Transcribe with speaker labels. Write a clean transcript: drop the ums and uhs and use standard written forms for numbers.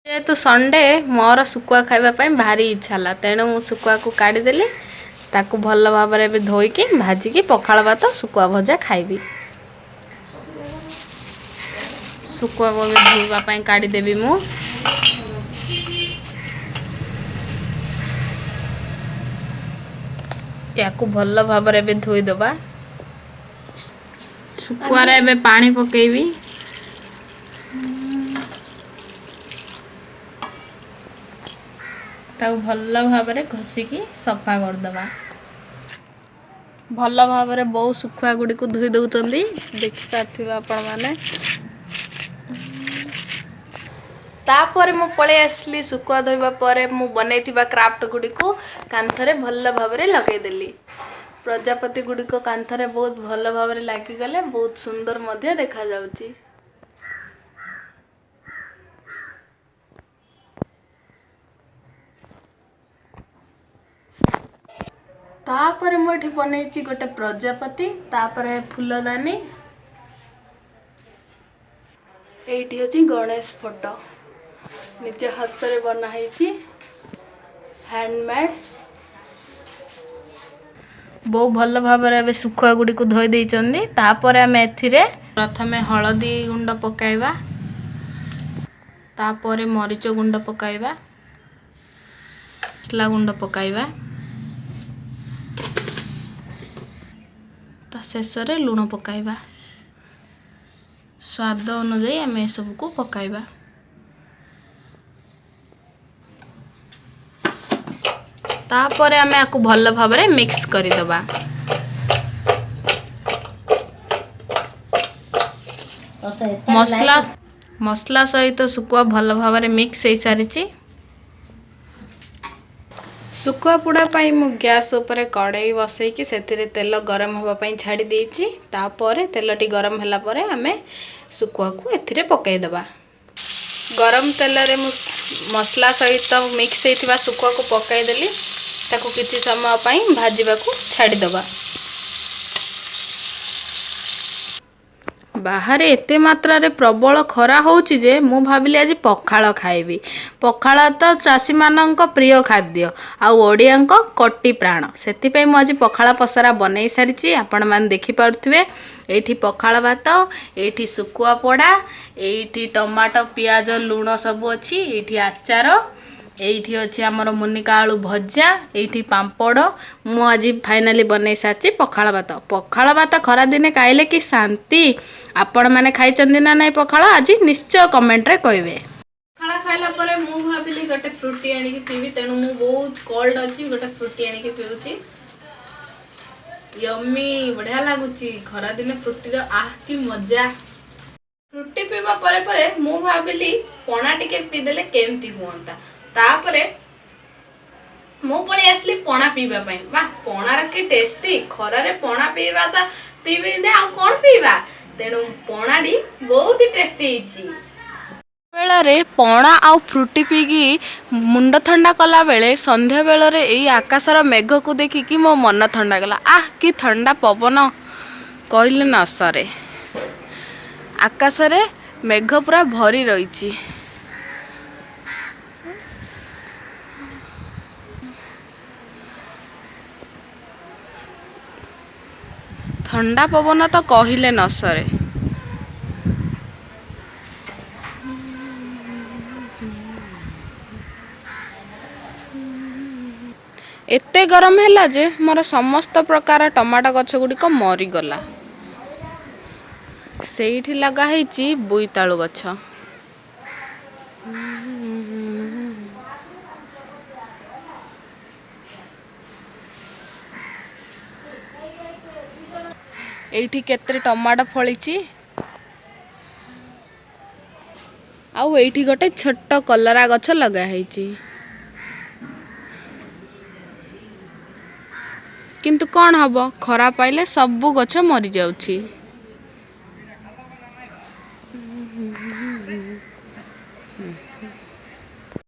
Speaker 1: जेहेतु संडे मोर सुकुआ खाइबा भारी इच्छा है तेणु मु सुकुआ को काढ़ीदेली ताकू भल भाव में धोईकी भाजिकी पखाल भात सुकुआ भजा खाइबी। सुकुआ को भी धोइबा काढ़ीदेवी मु या भल भाव में धोईदबा। सुकुआ रे पानी पकेबी ताऊ भल भाव में घषिकी सफा करदबा। भल भाव में बहु सुखुआ गुड़ी को धोई दौरान देखी पार्थिव आपण मैंने। तापर मु पळे आसली सुकुआ धोइबा परे मु बनैथिबा क्राफ्ट गुड़ी को कांथरे भल भाव में लगेदेली। प्रजापति गुड़ी को कांथरे बहुत भल भाव में लागिगले बहुत सुंदर मध्य देखा जाउची। तापर मुझे बनई गोटे प्रजापति तापर फूलदानी एठी अछि गणेश फोटो निजे हाथ रे बनाई हैंडमेड। बहु भल भाव में सुखुआ गुड़ी को धोई देइचंदी। तापर आम एथिरे प्रथमे हलदी गुंड पकाइबा तापर मरीच गुंड पकाइबा मसला गुंड पकाइबा शेष रे लुण पकाइबा। स्वाद अनुसार आम सब को पकाइबा। तापर आम आपको भल भाव में मिक्स करदबा। मसला सहित सुकुआ भल भाव में मिक्स हो सारी। सुकुआ पोड़ा पाई मु गैस उपरे कड़ाई बसैकी से तेल गरम होगापाई छाड़ी देइछि। तापर तेलटी गरम होला परे आमे सुकुआ को एथिरे पकाई दबा। गरम तेल रे मु मसला सहित मिक्स होइथिबा सुकुआ को पकाई देली ताको किछि समय पाई भाजीबा को छाड़ी दबा। बाहर एते मात्रा रे प्रबल खरा होउची जे मु भाबिली आज पखाल खाइबी। पखाल तो चाषी मानक प्रिय खाद्य आ ओडियांक कटी प्राण सेति पई मु आज पखाल पसरा बनई सारिची। आपण मान देखि पारुथिबे एठी पखाल भात एठी सुकुआ पोड़ा एठी टमाटो पियाज लूण सब अछि एठी आचार एठी अछि हमर मुनिका आलू भजा एठी पांपड़ मु आज फाइनली बनई सारची पखाल भात। पखाल भात खरा दिने खाइले कि शांति। आपण माने खाइचंदी ना नाही पखाल आज निश्चय कमेंट रे कहबे। पखाल खाइला परे मु भाबिली गोटे फ्रूटी आनी कि पीबी तेनु मु बहुत कोल्ड अछि गोटे फ्रूटी आनी कि पीउची। यम्मी बढ़िया लागुची खरा दिने फ्रूटी रो आह कि मजा। फ्रूटी पीबा परे परे मु भाबिली पणा टिके पी देले केमती हुंता। तापरे मु पळी आसली पणा पीबा पई। वाह पणा रे कि टेस्टी खरा रे पणा पीबा ता पीबी ने आ कोन पीबा तेणु पणाडी बहुत ही टेस्टी हिची। बेला रे पणा आ फ्रूटी पीगी मुंड ठंडा कला बेले संध्या बेला रे एई आकाशर मेघ को देखी कि मो मन ठंडा गला। आह कि ठंडा पवन कहले न सरे। आकाश रे मेघ पूरा भरी रहिची। ठंडा पवन तो कहले न सरे। एते गरम हैला जे मोर समस्त प्रकार टमाटो गछ गुडी को मरी गला। सेठी लगा हेची बोईतालु गछ। एठी केते टमाटो फळीची आउ एठी गोटे छोट कलरा गछ लगा हेची। किंतु कौन हबो खरा पाइले सबु गछ मरी जाउची।